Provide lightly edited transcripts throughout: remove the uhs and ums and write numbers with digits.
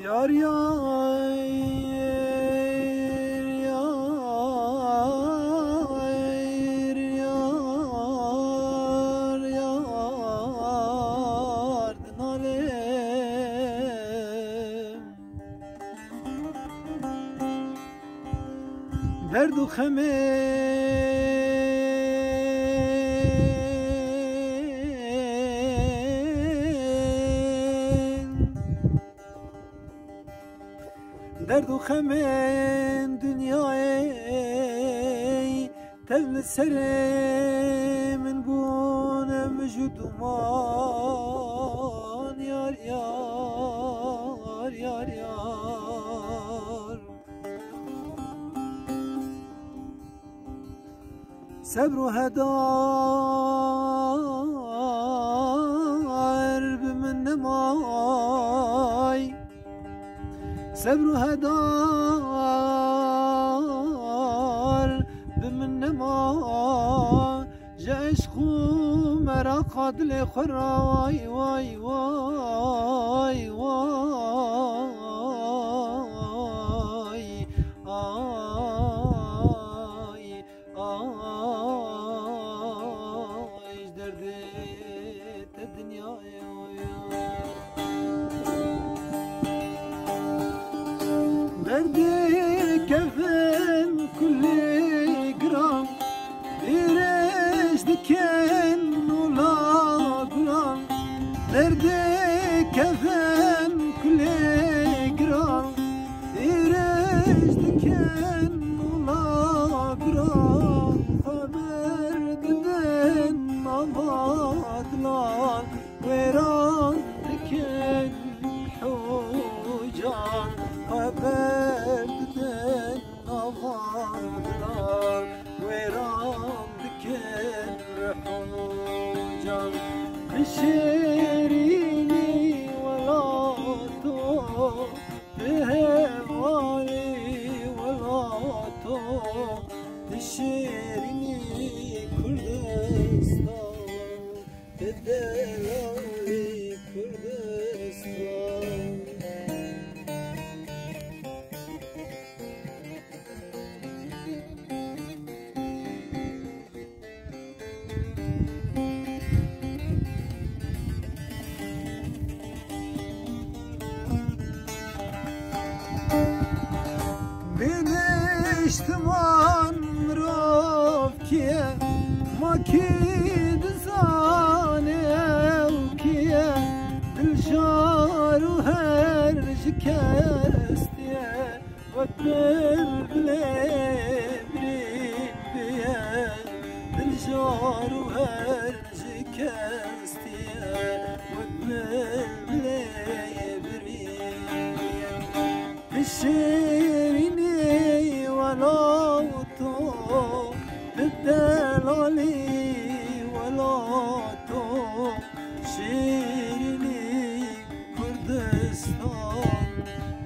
Yar yar yar yar yar dinalem derdu درد و خم دنیای تل سر من بونم جدومان یار یار یار یار صبر و هدار بمن نمای صبر و هدار بمن نما جعشق مرا قادل خرا وای وای وای وای آی آی درد الدنيا دردي كفن كل جرام إيرش دكن ولا جرام دردي كفن كل جرام إيرش دكن ولا جرام خبر ددن مبادلان ويران دكن حوجان خبر ددن مبادلان ويران دكن حوجان بشيريني ولا تو بهوالي ولا تو بشيريني كردستان بدلالي كردستان بنشتمان روفكيه ما كيد زانه وكيه دلشار وهرج كاستيه وكل بلبرين بيه دلشار وهرج كاستيه وكل بلبرين بشيريني ولا تو بدلالي ولا تو شيريني كردستان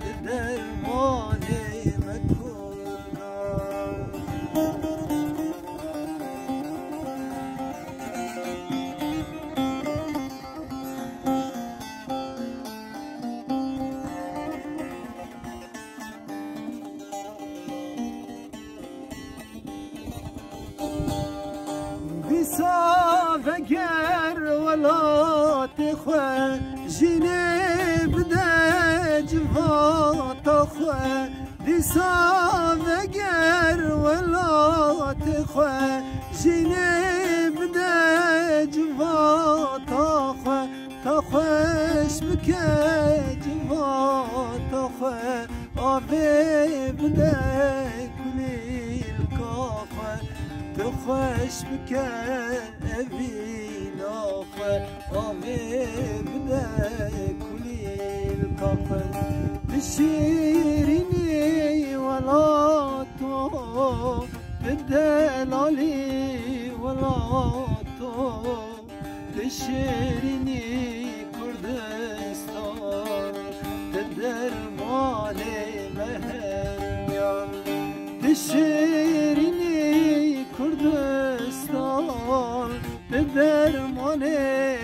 بدرماني مكونا صافقر ولا تخوى جنب دا جفات أخوى دي صافقر ولا تخوى جنب دا جفات أخوى تخوش بك جفات أخوى أبي بدا كلي الكاخوى تخوش بك أبي لاخوة آمي بدا كلي الكاخوة تشيريني ولا تو بدلالي ولا تو تشيريني كردستان تدرماني مهريان تشيريني كردستان بدرماني